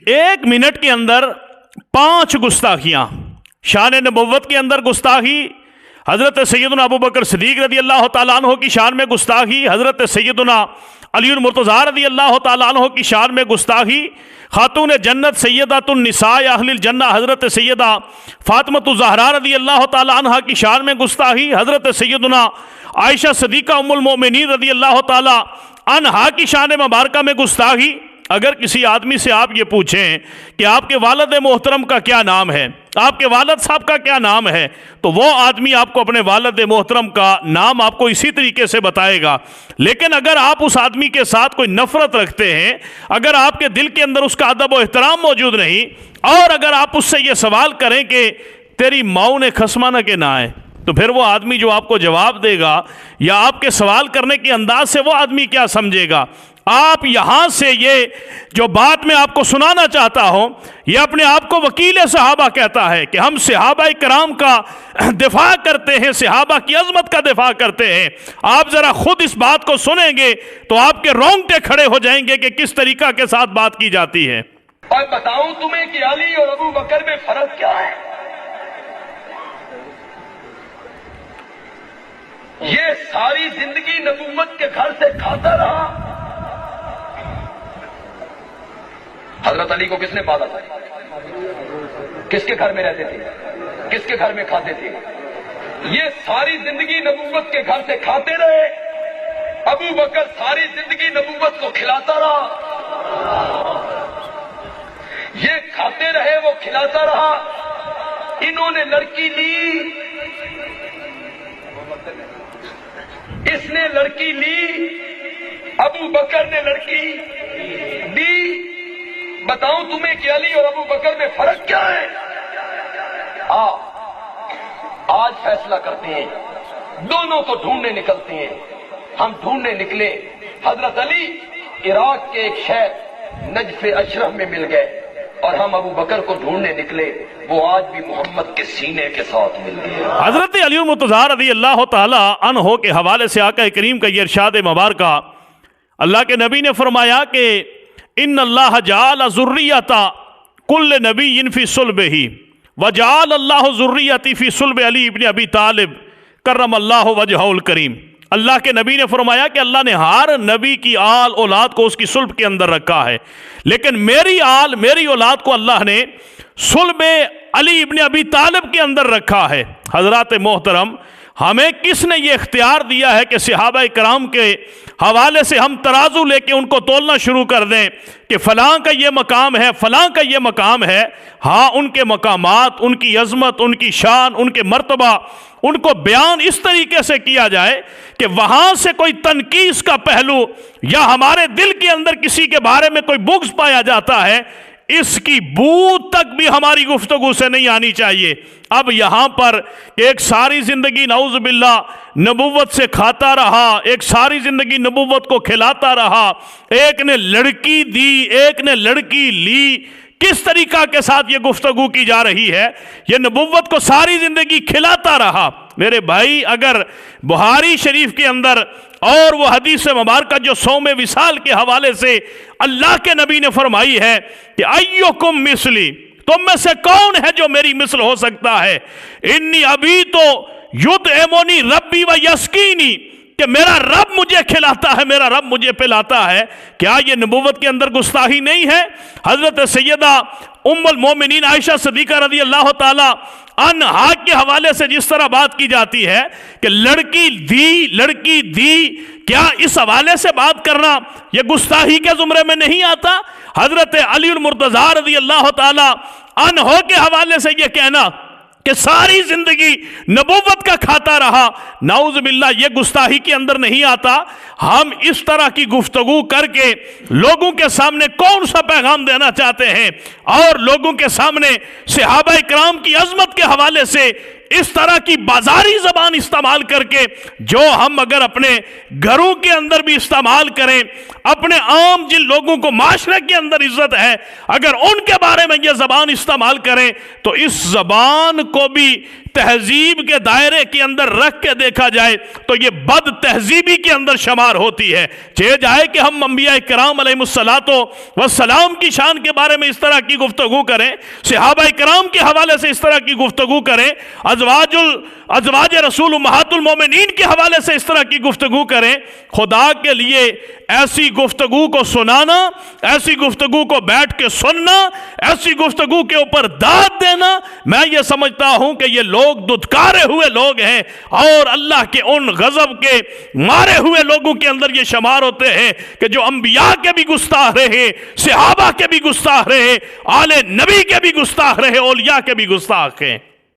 ایک منٹ کے اندر 5 گستاخیاں، شان نبوت کے اندر گستاخی، حضرت سیدنا ابو بکر صدیق رضی اللہ تعالیٰ عنہ کی شان میں گستاخی، حضرت سیدنا علی المرتضیٰ رضی اللہ تعالیٰ عنہ کی شان میں گستاخی، خاتون جنت سیدۃ النساء اہل الجنہ حضرت سیدہ فاطمۃ الزہرا رضی اللہ تعالیٰ عنہ کی شان میں گستاخی، حضرت سیدنا عائشہ صدیقہ ام المؤمنین رضی اللہ تعالیٰ عنہا کی شان مبارکہ میں گستاخی۔ اگر کسی آدمی سے آپ یہ پوچھیں کہ آپ کے والد محترم کا کیا نام ہے، آپ کے والد صاحب کا کیا نام ہے، تو وہ آدمی آپ کو اپنے والد محترم کا نام آپ کو اسی طریقے سے بتائے گا۔ لیکن اگر آپ اس آدمی کے ساتھ کوئی نفرت رکھتے ہیں، اگر آپ کے دل کے اندر اس کا ادب و احترام موجود نہیں، اور اگر آپ اس سے یہ سوال کریں کہ تیری ماؤں نے خسمانہ کے نہ ہے، تو پھر وہ آدمی جو آپ کو جواب دے گا یا آپ کے سوال کرنے کے انداز سے وہ آدمی کیا سمجھے گا؟ آپ یہاں سے یہ جو بات میں آپ کو سنانا چاہتا ہوں، یہ اپنے آپ کو وکیل صحابہ کہتا ہے کہ ہم صحابہ کرام کا دفاع کرتے ہیں، صحابہ کی عظمت کا دفاع کرتے ہیں۔ آپ ذرا خود اس بات کو سنیں گے تو آپ کے رونگٹے کھڑے ہو جائیں گے کہ کس طریقہ کے ساتھ بات کی جاتی ہے۔ اور بتاؤں تمہیں کہ علی اور ابو بکر میں فرق کیا ہے؟ یہ ساری زندگی نبوت کے گھر سے کھاتا رہا۔ حضرت علی کو کس نے پالا تھا؟ کس کے گھر میں رہتے تھے؟ کس کے گھر میں کھاتے تھے؟ یہ ساری زندگی نبوت کے گھر سے کھاتے رہے۔ ابو بکر ساری زندگی نبوت کو کھلاتا رہا۔ یہ کھاتے رہے، وہ کھلاتا رہا۔ انہوں نے لڑکی لی، اس نے لڑکی لی، ابو بکر نے لڑکی دی۔ بتاؤں تمہیں کہ علی اور ابو بکر میں فرق کیا ہے؟ آج فیصلہ کرتے ہیں، دونوں کو ڈھونڈنے نکلتے ہیں۔ ہم ڈھونڈنے نکلے، حضرت علی عراق کے ایک شہر نجف اشرف میں مل گئے، اور ہم ابو بکر کو ڈھونڈنے نکلے، وہ آج بھی محمد کے سینے کے ساتھ مل گئے۔ حضرت علی المرتضیٰ رضی اللہ تعالی عنہ کے حوالے سے آقا کریم کا یہ ارشاد مبارکہ، اللہ کے نبی نے فرمایا کہ ان اللہ جعل ذریۃ کل نبی فی صلبہ وجعل اللہ ذریتی فی صلب علی ابن ابی طالب کرم اللہ وجہہ الکریم۔ اللہ کے نبی نے فرمایا کہ اللہ نے ہر نبی کی آل اولاد کو اس کی صلب کے اندر رکھا ہے، لیکن میری آل، میری اولاد کو اللہ نے صلب علی ابن ابی طالب کے اندر رکھا ہے۔ حضرات محترم، ہمیں کس نے یہ اختیار دیا ہے کہ صحابہ کرام کے حوالے سے ہم ترازو لے کے ان کو تولنا شروع کر دیں کہ فلاں کا یہ مقام ہے، فلاں کا یہ مقام ہے؟ ہاں، ان کے مقامات، ان کی عظمت، ان کی شان، ان کے مرتبہ، ان کو بیان اس طریقے سے کیا جائے کہ وہاں سے کوئی تنقیص کا پہلو یا ہمارے دل کے اندر کسی کے بارے میں کوئی بغض پایا جاتا ہے، اس کی بو تک بھی ہماری گفتگو سے نہیں آنی چاہیے۔ اب یہاں پر ایک ساری زندگی نعوذ باللہ نبوت سے کھاتا رہا، ایک ساری زندگی نبوت کو کھلاتا رہا، ایک نے لڑکی دی، ایک نے لڑکی لی، کس طریقہ کے ساتھ یہ گفتگو کی جا رہی ہے؟ یہ نبوت کو ساری زندگی کھلاتا رہا۔ میرے بھائی، اگر بخاری شریف کے اندر اور وہ حدیث مبارکہ جو صوم وصال کے حوالے سے اللہ کے نبی نے فرمائی ہے کہ ایکم مثلی، تم میں سے کون ہے جو میری مثل ہو سکتا ہے؟ انی ابھی تو یطعمنی ربی و یسقینی، کہ میرا رب مجھے کھلاتا ہے، میرا رب مجھے پلاتا ہے۔ کیا یہ نبوت کے اندر گستاخی نہیں ہے؟ حضرت سیدہ ام المومنین عائشہ صدیقہ رضی اللہ تعالی عنہا کے حوالے سے جس طرح بات کی جاتی ہے کہ لڑکی دی، لڑکی دی، کیا اس حوالے سے بات کرنا یہ گستاخی کے زمرے میں نہیں آتا؟ حضرت علی المرتضیٰ رضی اللہ تعالی عنہ کے حوالے سے یہ کہنا کہ ساری زندگی نبوت کا کھاتا رہا، نعوذ باللہ، یہ گستاخی کے اندر نہیں آتا۔ ہم اس طرح کی گفتگو کر کے لوگوں کے سامنے کون سا پیغام دینا چاہتے ہیں، اور لوگوں کے سامنے صحابہ کرام کی عظمت کے حوالے سے اس طرح کی بازاری زبان استعمال کر کے جو ہم اگر اپنے گھروں کے اندر بھی استعمال کریں، اپنے عام جن لوگوں کو معاشرے کے اندر عزت ہے اگر ان کے بارے میں یہ زبان استعمال کریں تو اس زبان کو بھی تہذیب کے دائرے کے اندر رکھ کے دیکھا جائے تو یہ بد تہذیبی کے اندر شمار ہوتی ہے۔ چاہے جائے کہ ہم انبیاء کرام علیہ السلام کی شان کے بارے میں اس طرح کی گفتگو کریں، صحابہ کرام کے حوالے سے اس طرح کی گفتگو کریں، ازواج رسول امہات المومنین کے حوالے سے اس طرح کی گفتگو کریں، خدا کے لیے ایسی گفتگو کو سنانا، ایسی گفتگو کو بیٹھ کے سننا، ایسی گفتگو کے اوپر داد دینا، میں یہ سمجھتا ہوں کہ یہ لوگ دھتکارے ہوئے لوگ ہیں اور اللہ کے ان غضب کے مارے ہوئے لوگوں کے اندر یہ شمار ہوتے ہیں کہ جو انبیاء کے بھی گستاخ رہے، صحابہ کے بھی گستاخ رہے، آل نبی کے بھی گستاخ رہے، اولیاء کے بھی گستاخ ہیں۔